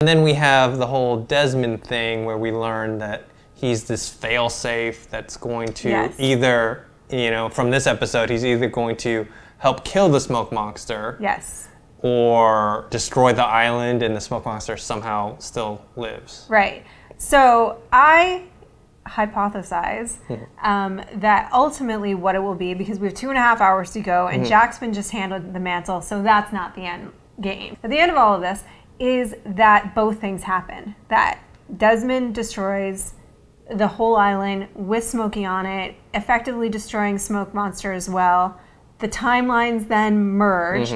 And then we have the whole Desmond thing where we learn that he's this failsafe that's going to either, you know, from this episode, he's either going to help kill the smoke monster. Yes. Or destroy the island and the smoke monster somehow still lives. Right. So I hypothesize that ultimately what it will be, because we have 2.5 hours to go and Jack's been just handed the mantle, so that's not the end game. At the end of all of this is that both things happen. That Desmond destroys the whole island with Smokey on it, effectively destroying Smoke Monster as well. The timelines then merge.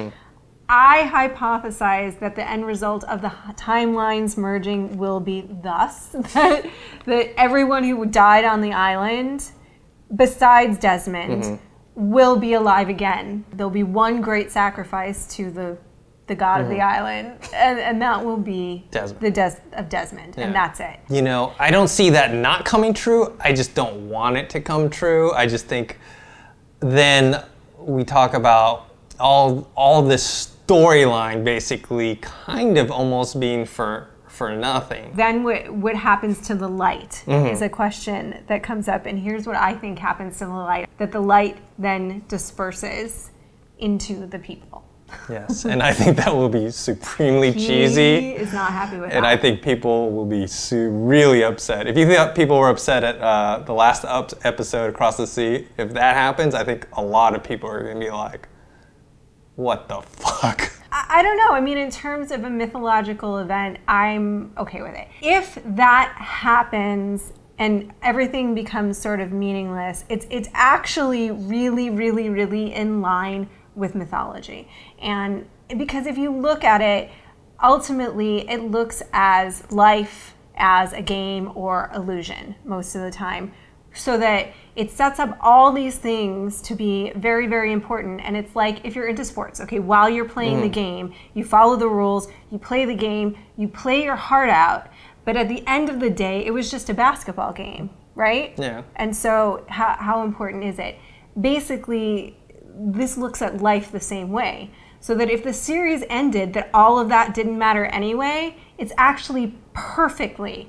I hypothesize that the end result of the timelines merging will be thus, that everyone who died on the island, besides Desmond, will be alive again. There'll be one great sacrifice to the god of the island, and that will be Desmond. The death of Desmond, and that's it. You know, I don't see that not coming true. I just don't want it to come true. I just think then we talk about all this storyline basically kind of almost being for nothing. Then what happens to the light is a question that comes up, and here's what I think happens to the light. That the light then disperses into the people. Yes, and I think that will be supremely cheesy. He is not happy with that. And I think people will be really upset. If you thought people were upset at the last episode, Across the Sea, if that happens, I think a lot of people are going to be like, what the fuck? I don't know. I mean, in terms of a mythological event, I'm okay with it. If that happens and everything becomes sort of meaningless, it's actually really, really, really in line with mythology. And because if you look at it, ultimately it looks as life as a game or illusion most of the time, so that it sets up all these things to be very, very important. And it's like if you're into sports, okay, while you're playing the game, you follow the rules, you play the game, you play your heart out, but at the end of the day, it was just a basketball game, right? Yeah. And so how important is it? Basically, this looks at life the same way. So that if the series ended, that all of that didn't matter anyway, it's actually perfectly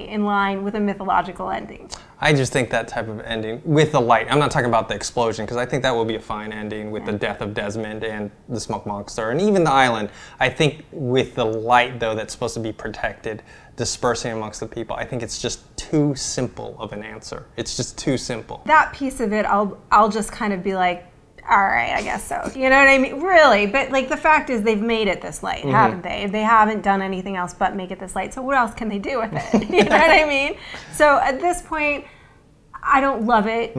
in line with a mythological ending. I just think that type of ending with the light, I'm not talking about the explosion, because I think that will be a fine ending with the death of Desmond and the smoke monster and even the island. I think with the light, though, that's supposed to be protected, dispersing amongst the people, I think it's just too simple of an answer. It's just too simple. That piece of it, I'll just kind of be like, all right, I guess so. You know what I mean? Really, but like the fact is they've made it this light, haven't they? They haven't done anything else but make it this light. So what else can they do with it? You know what I mean? So at this point, I don't love it.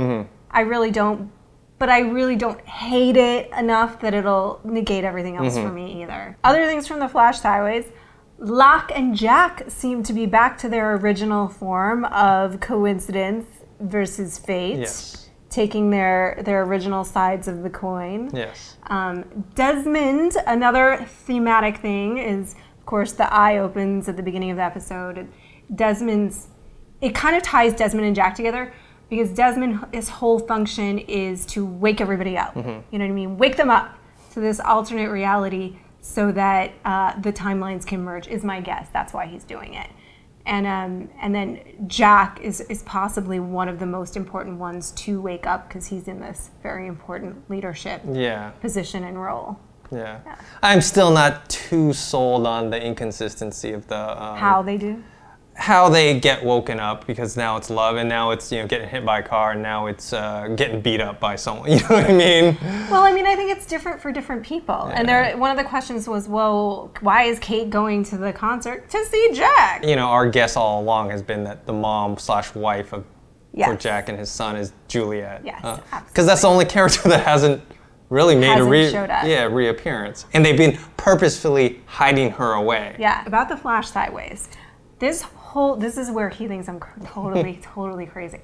I really don't. But I really don't hate it enough that it'll negate everything else for me either. Other things from the Flash Sideways, Locke and Jack seem to be back to their original form of coincidence versus fate. Yes. Taking their original sides of the coin. Yes. Desmond, another thematic thing is, of course, the eye opens at the beginning of the episode. It kind of ties Desmond and Jack together because Desmond, his whole function is to wake everybody up. You know what I mean? Wake them up to this alternate reality so that the timelines can merge, is my guess. That's why he's doing it. And then Jack is possibly one of the most important ones to wake up because he's in this very important leadership position and role. Yeah. I'm still not too sold on the inconsistency of the how they get woken up, because now it's love and now it's, you know, getting hit by a car and now it's getting beat up by someone. You know what I mean? Well, I mean, I think it's different for different people. Yeah. And one of the questions was, well, why is Kate going to the concert? To see Jack. You know, our guess all along has been that the mom/wife of for Jack and his son is Juliet. Yes, absolutely. Because that's the only character that hasn't really made a reappearance. And they've been purposefully hiding her away. Yeah, about the Flash Sideways. This is where he thinks I'm totally crazy.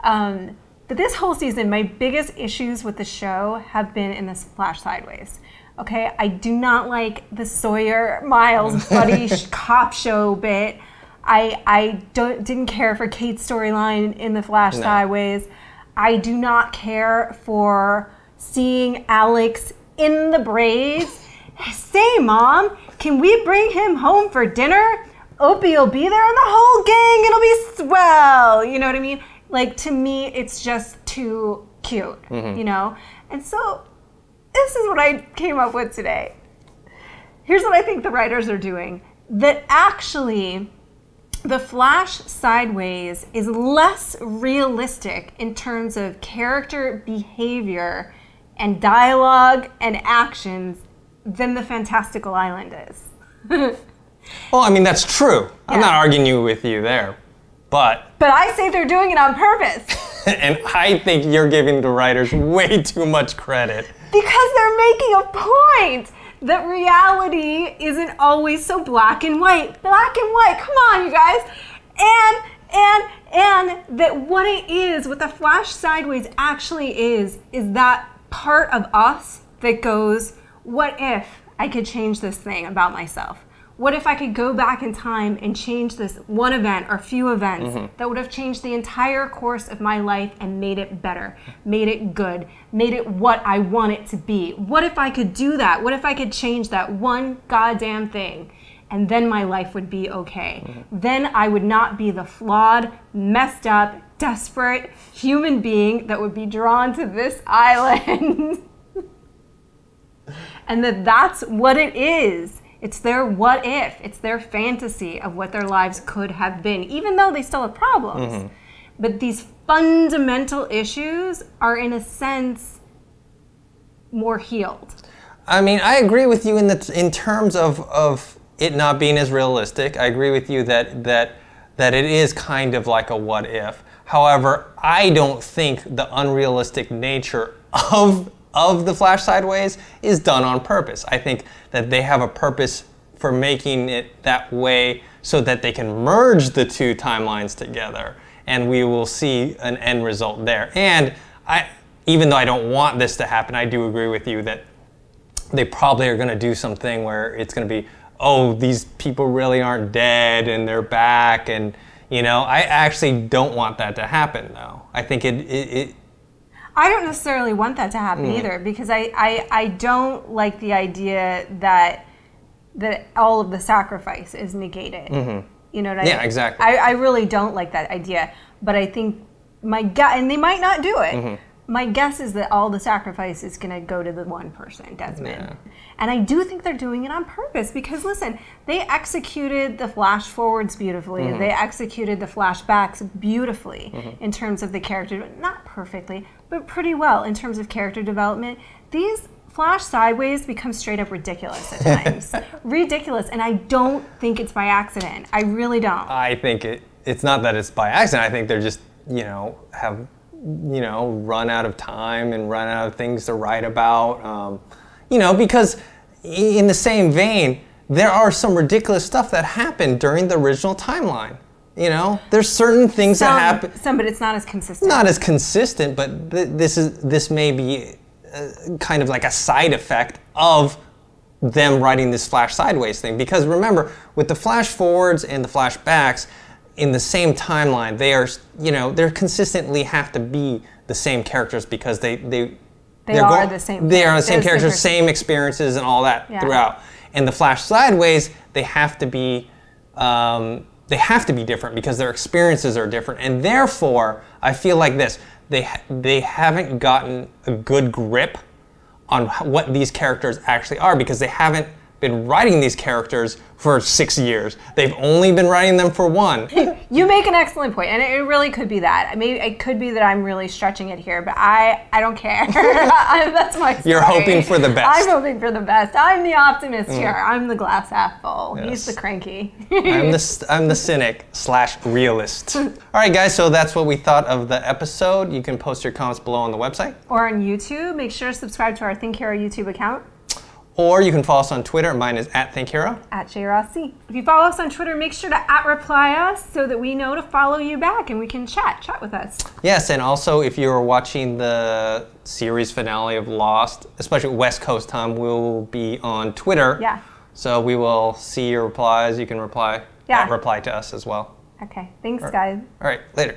But this whole season, my biggest issues with the show have been in this Flash Sideways. Okay, I do not like the Sawyer Miles buddy cop show bit. I didn't care for Kate's storyline in the Flash Sideways. I do not care for seeing Alex in the braids Say, Mom, can we bring him home for dinner? Opie will be there and the whole gang, it'll be swell. You know what I mean? Like, to me, it's just too cute, you know? And so, this is what I came up with today. Here's what I think the writers are doing. That actually, the Flash sideways is less realistic in terms of character behavior and dialogue and actions than the Fantastical Island is. Well, I mean, that's true. I'm not arguing with you there, but I say they're doing it on purpose. and I think you're giving the writers way too much credit. Because they're making a point that reality isn't always so black and white. Black and white, come on, you guys. And that what it is, what the Flash sideways actually is that part of us that goes, what if I could change this thing about myself? What if I could go back in time and change this one event or few events that would have changed the entire course of my life and made it better, made it good, made it what I want it to be? What if I could do that? What if I could change that one goddamn thing? And then my life would be okay. Then I would not be the flawed, messed up, desperate human being that would be drawn to this island. And that's what it is. It's their what if. It's their fantasy of what their lives could have been, even though they still have problems. But these fundamental issues are, in a sense, more healed. I mean, I agree with you in terms of it not being as realistic. I agree with you that it is kind of like a what if. However, I don't think the unrealistic nature of the Flash sideways is done on purpose. I think that they have a purpose for making it that way so that they can merge the two timelines together, and we will see an end result there. And even though I don't want this to happen, I do agree with you that they probably are going to do something where it's going to be, oh, these people really aren't dead and they're back, and you know, I actually don't want that to happen though. I think I don't necessarily want that to happen either, because I don't like the idea that all of the sacrifice is negated. You know what I mean? Yeah, exactly. I really don't like that idea. But I think my guess, and they might not do it, my guess is that all the sacrifice is going to go to the one person, Desmond. Yeah. And I do think they're doing it on purpose because, listen, they executed the flash forwards beautifully. They executed the flashbacks beautifully in terms of the character, not perfectly, but pretty well in terms of character development. These Flash sideways become straight up ridiculous at times. Ridiculous. And I don't think it's by accident. I really don't. I think it's not that it's by accident. I think they're just, have run out of time and run out of things to write about. Because in the same vein, there are some ridiculous stuff that happened during the original timeline. There's certain things that happen. But it's not as consistent. Not as consistent, but this may be kind of like a side effect of them writing this Flash sideways thing. Because remember, with the Flash forwards and the flashbacks, in the same timeline, they are, they consistently have to be the same characters because they are the same characters, same experiences and all that throughout. And the Flash sideways, they have to be different because their experiences are different. And therefore, I feel like this, they haven't gotten a good grip on what these characters actually are because they haven't been writing these characters for 6 years. They've only been writing them for 1. You make an excellent point, and it really could be that. Maybe it could be that I'm really stretching it here, but I don't care. That's my story. You're hoping for the best. I'm hoping for the best. I'm the optimist here. I'm the glass half full. Yes. He's the cranky. I'm the cynic / realist. All right, guys, so that's what we thought of the episode. You can post your comments below on the website. Or on YouTube. Make sure to subscribe to our Think Hero YouTube account. Or you can follow us on Twitter. Mine is @ThinkHero. @JRossC. If you follow us on Twitter, make sure to @reply us so that we know to follow you back and we can chat with us. Yes, and also if you're watching the series finale of Lost, especially West Coast time, we'll be on Twitter. Yeah. So we will see your replies. You can reply to us as well. Okay. Thanks, guys. All right. Later.